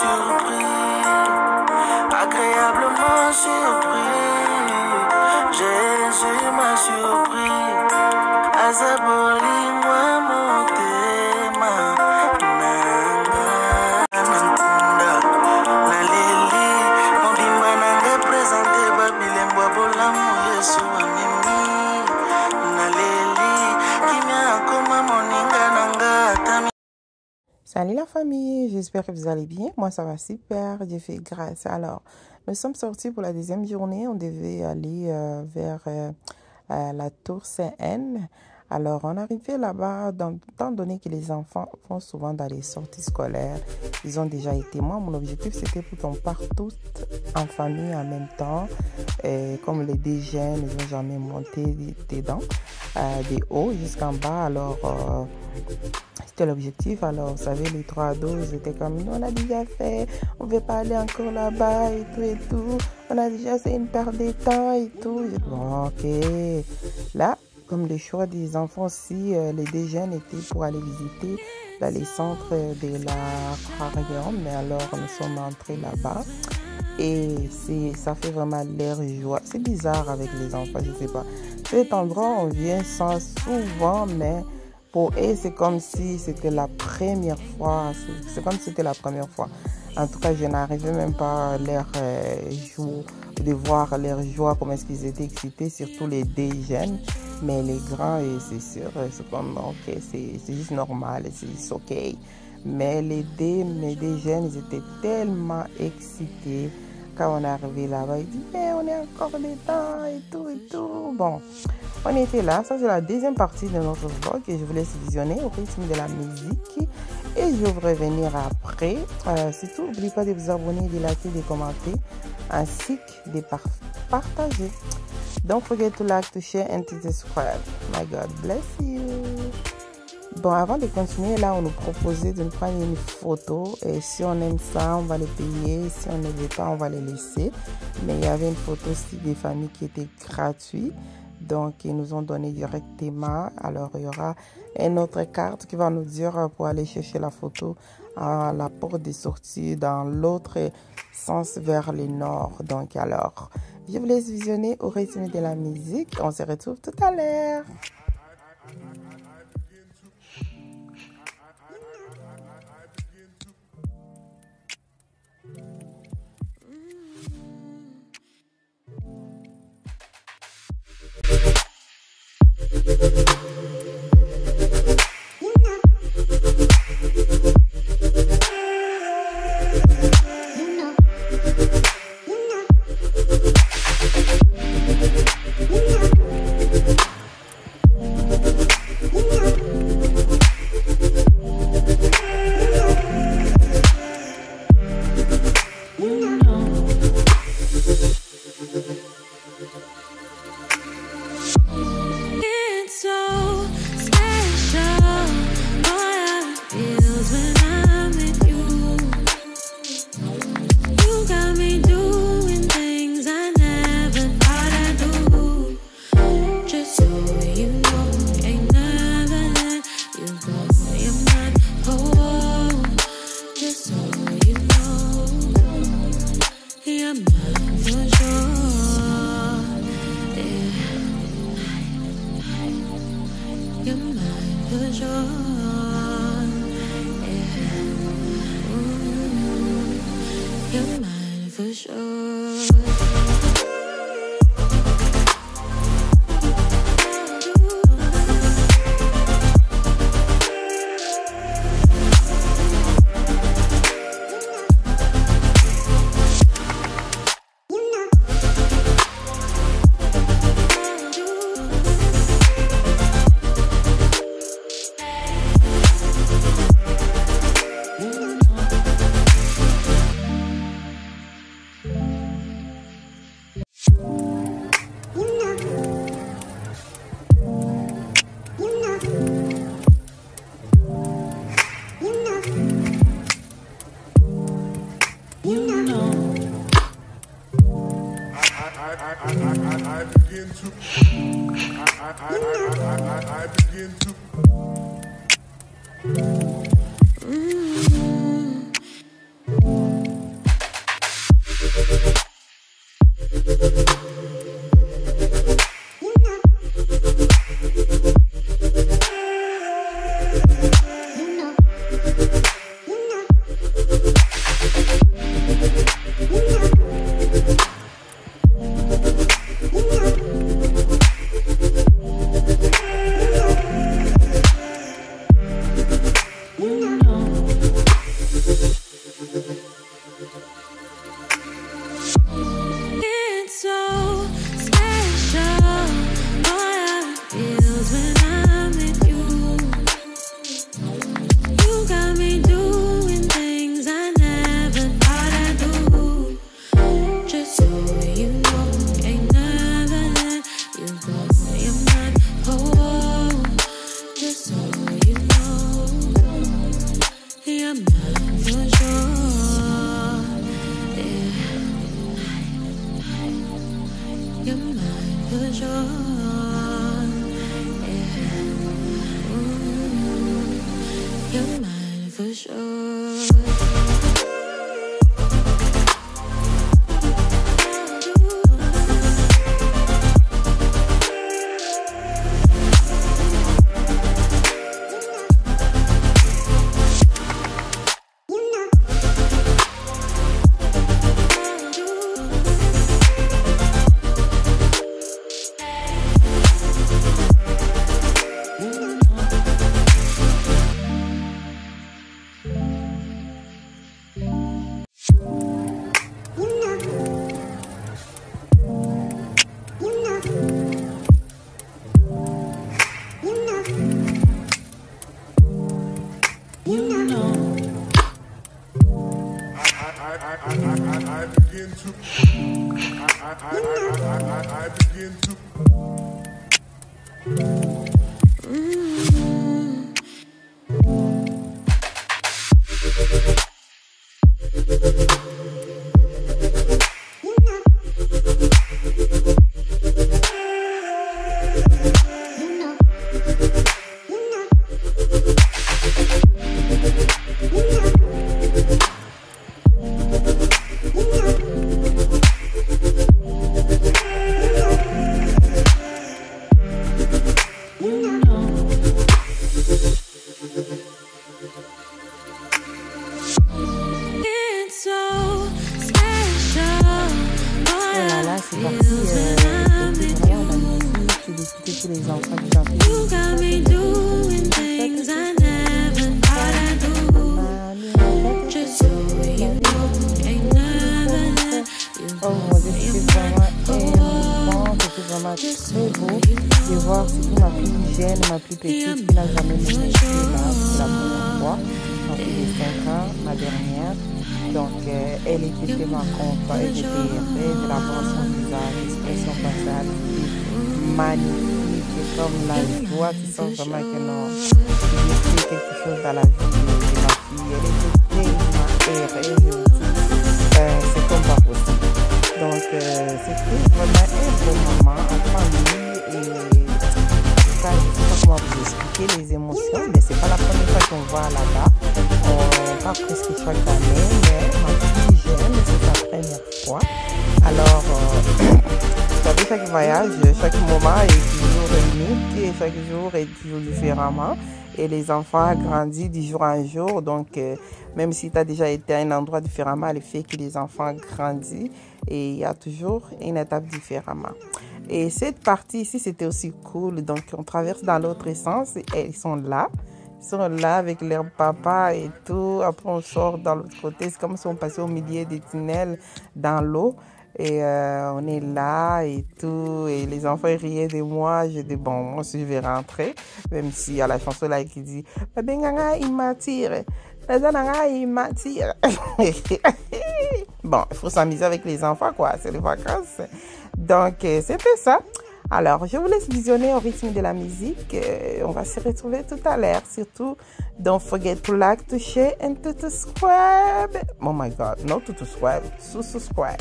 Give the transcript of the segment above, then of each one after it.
surpris, agréablement surpris. Jésus m'a surpris. Azaboli moi motema nanga nanga na lili mobimba nanga présenter babilembo bolamu Yesu amimi na lili kimia koma moninga nanga tami. Salut la famille, j'espère que vous allez bien. Moi ça va super, Dieu fait grâce. Alors, nous sommes sortis pour la deuxième journée. On devait aller vers la tour Saint-N. Alors, on arrivait là-bas, étant donné que les enfants vont souvent dans les sorties scolaires, ils ont déjà été. Moi, mon objectif, c'était pour qu'on parte tous en famille en même temps. Et comme les deux jeunes, ils n'ont jamais monté des hauts jusqu'en bas. Alors, c'était l'objectif. Alors, vous savez, les 3 ados, ils étaient comme, nous, on a déjà fait, on ne veut pas aller encore là-bas et tout et tout. On a déjà fait une perte de temps et tout. J'ai dit, bon, ok. Là, comme le choix des enfants aussi, les deux jeunes étaient pour aller visiter dans les centres de l'aquarium. Mais alors, nous sommes entrés là-bas. Et ça fait vraiment l'air joie. C'est bizarre avec les enfants, je ne sais pas. Cet endroit, on vient sans souvent, mais pour eux, c'est comme si c'était la première fois. C'est comme si c'était la première fois. En tout cas, je n'arrivais même pas à leur joie, de voir leur joie, comment est-ce qu'ils étaient excités, surtout les deux jeunes. Mais les grands, c'est sûr, c'est comme, ok, c'est juste normal, c'est juste ok. Mais mes deux jeunes, ils étaient tellement excités. Quand on est arrivé là-bas, ils disent, hey, on est encore des temps et tout et tout. Bon, on était là. Ça, c'est la deuxième partie de notre vlog que je vous laisse visionner au rythme de la musique. Et je vais revenir après. Surtout, n'oubliez pas de vous abonner, de liker, de commenter, ainsi que de partager. Don't forget to like, to share, and to subscribe. My God bless you. Bon, avant de continuer, là, on nous proposait de nous prendre une photo. Et si on aime ça, on va les payer. Si on ne veut pas, on va les laisser. Mais il y avait une photo aussi des familles qui était gratuite. Donc, ils nous ont donné directement. Alors, il y aura une autre carte qui va nous dire pour aller chercher la photo à la porte de sortie dans l'autre sens vers le nord. Donc, alors, je vous laisse visionner au rythme de la musique. On se retrouve tout à l'heure. I begin to begin to. Tous les enfants qui chantent. You got me doing things I never thought I'd do. Just so you know, ain't never let you go. Oh mon Dieu, c'était vraiment émouvant, c'était vraiment très beau de voir surtout ma plus jeune, ma plus petite qui n'a jamais été là, c'est la première fois. Donc elle est 5 ans, ma dernière. Donc elle était tellement contente, elle était heureuse de la voir son visage, l'expression faciale, magnifique. Comme la joie, tu sens vraiment que non, il y a quelque chose dans la vie de ma fille. Elle était tellement heureuse. C'est comme pas possible. Donc, c'était vraiment un bon moment en famille. Et ça, je ne sais pas comment vous expliquer les émotions, mais c'est pas la première fois qu'on va là-bas. On va presque chaque année, mais ma fille jeune, c'est sa première fois. Alors, chaque voyage, chaque moment est toujours unique et chaque jour est toujours différemment. Et les enfants grandissent du jour en jour. Donc, même si tu as déjà été à un endroit différemment, le fait que les enfants grandissent et il y a toujours une étape différemment. Et cette partie ici, c'était aussi cool. Donc, on traverse dans l'autre sens et ils sont là. Ils sont là avec leur papa et tout. Après, on sort dans l'autre côté. C'est comme si on passait au milieu des tunnels dans l'eau. Et on est là et tout. Et les enfants riaient de moi. J'ai dit, bon, moi aussi, je vais rentrer. Même s'il y a la chanson là qui dit, Bébé Nganga, il m'attire. Il m'attire. Bon, il faut s'amuser avec les enfants, quoi. C'est les vacances. Donc, c'était ça. Alors, je vous laisse visionner au rythme de la musique. On va se retrouver tout à l'heure. Surtout, don't forget to like, to share and to subscribe. Oh my God, not to subscribe, to subscribe.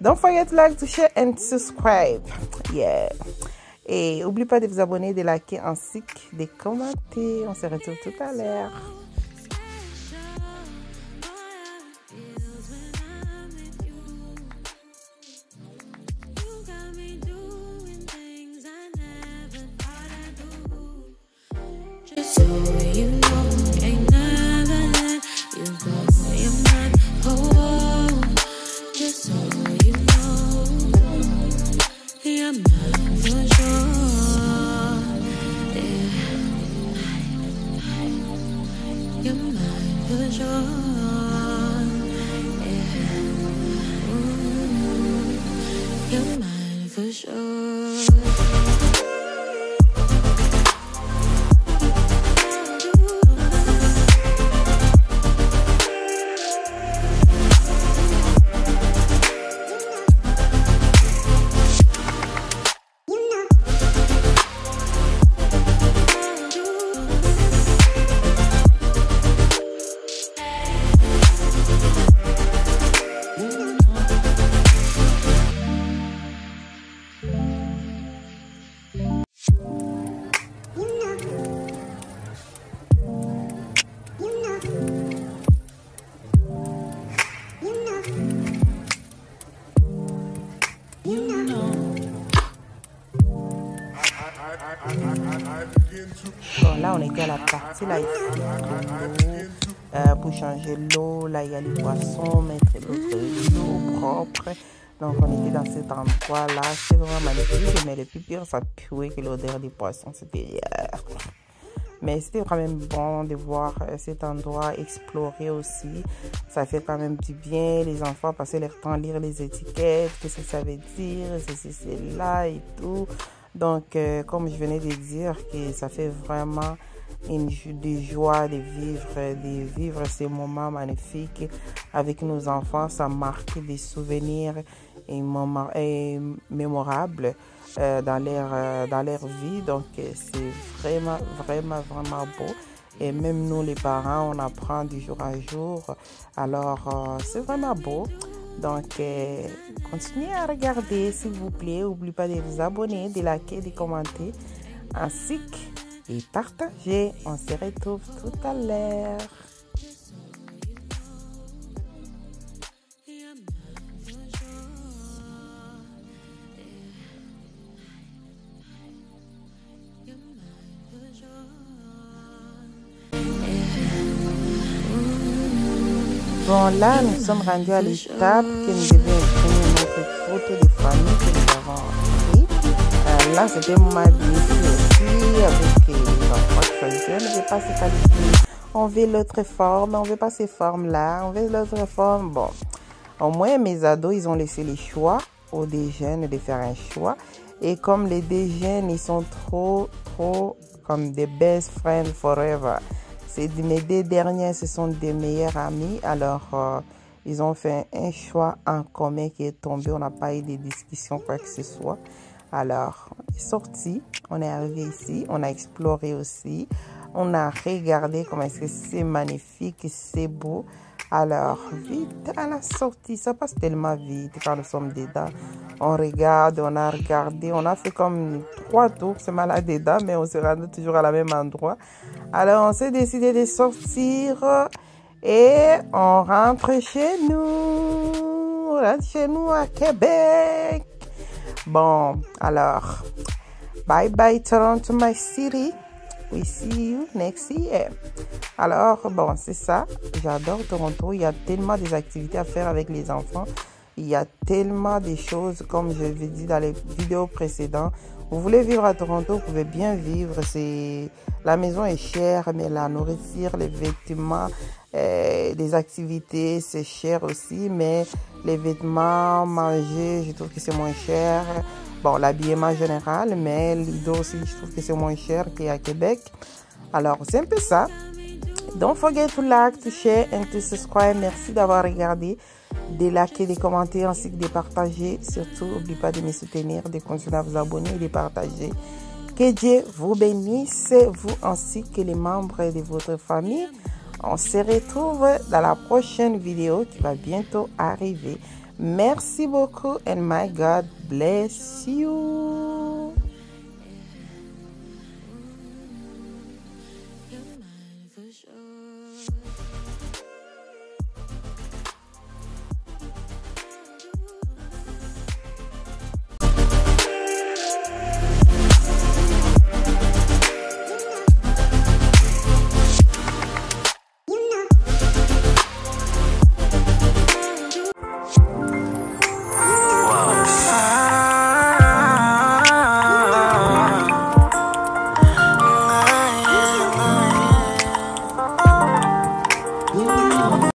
Don't forget to like, to share and subscribe. Yeah. Et n'oubliez pas de vous abonner, de liker ainsi que de commenter. On se retrouve tout à l'heure. So you know, ain't never let you go. You're mine, oh, just so you know, you're mine for sure. Yeah. You're mine for sure. Yeah. You're mine for sure. Bon, là, on était à la partie là, ici, pour changer l'eau. Là, il y a les poissons, mettre l'eau propre. Donc, on était dans cet endroit-là. C'est vraiment magnifique, mais le plus pire, ça puait que l'odeur des poissons. C'était... Mais c'était quand même bon de voir cet endroit, explorer aussi. Ça fait quand même du bien. Les enfants passaient leur temps à lire les étiquettes, qu'est-ce que ça veut dire, ceci, c'est là et tout. Donc, comme je venais de dire, que ça fait vraiment de joie de vivre ces moments magnifiques avec nos enfants. Ça marque des souvenirs et mémorables dans leur vie. Donc, c'est vraiment beau. Et même nous, les parents, on apprend du jour à jour. Alors, c'est vraiment beau. Donc, continuez à regarder, s'il vous plaît. N'oubliez pas de vous abonner, de liker, de commenter, ainsi que de partager. On se retrouve tout à l'heure. Bon, là, nous sommes rendus à l'étape que nous devons imprimer notre photo de famille que nous avons pris. Là, c'était ma défi aussi avec les enfants qui choisissaient. On ne veut pas se qualifier. On veut l'autre forme, on ne veut pas ces formes-là, on veut l'autre forme. Bon, au moins, mes ados, ils ont laissé les choix aux deux jeunes de faire un choix. Et comme les deux jeunes, ils sont trop comme des best friends forever. Mes deux derniers, ce sont des meilleurs amis. Alors, ils ont fait un choix en commun qui est tombé. On n'a pas eu de discussion, quoi que ce soit. Alors, on est sorti. On est arrivé ici. On a exploré aussi. On a regardé comment est-ce que c'est magnifique, c'est beau. Alors, vite à la sortie. Ça passe tellement vite quand nous sommes dedans. On regarde, on a regardé. On a fait comme 3 tours. C'est malade dedans, mais on se rend toujours à la même endroit. Alors, on s'est décidé de sortir et on rentre chez nous. On rentre chez nous à Québec. Bon, alors, bye bye Toronto, my city. We see you next year. Alors, bon, c'est ça. J'adore Toronto. Il y a tellement des activités à faire avec les enfants. Il y a tellement de choses, comme je l'ai dit dans les vidéos précédentes. Vous voulez vivre à Toronto, vous pouvez bien vivre. La maison est chère, mais la nourriture, les vêtements, les activités, c'est cher aussi. Mais les vêtements, manger, je trouve que c'est moins cher. Bon, l'habillement général, mais l'idée aussi, je trouve que c'est moins cher qu'à Québec. Alors, c'est un peu ça. Don't forget to like, to share and to subscribe. Merci d'avoir regardé. De liker, de commenter ainsi que de partager. Surtout, n'oubliez pas de me soutenir, de continuer à vous abonner et de partager. Que Dieu vous bénisse, vous ainsi que les membres de votre famille. On se retrouve dans la prochaine vidéo qui va bientôt arriver. Merci beaucoup and my God bless you.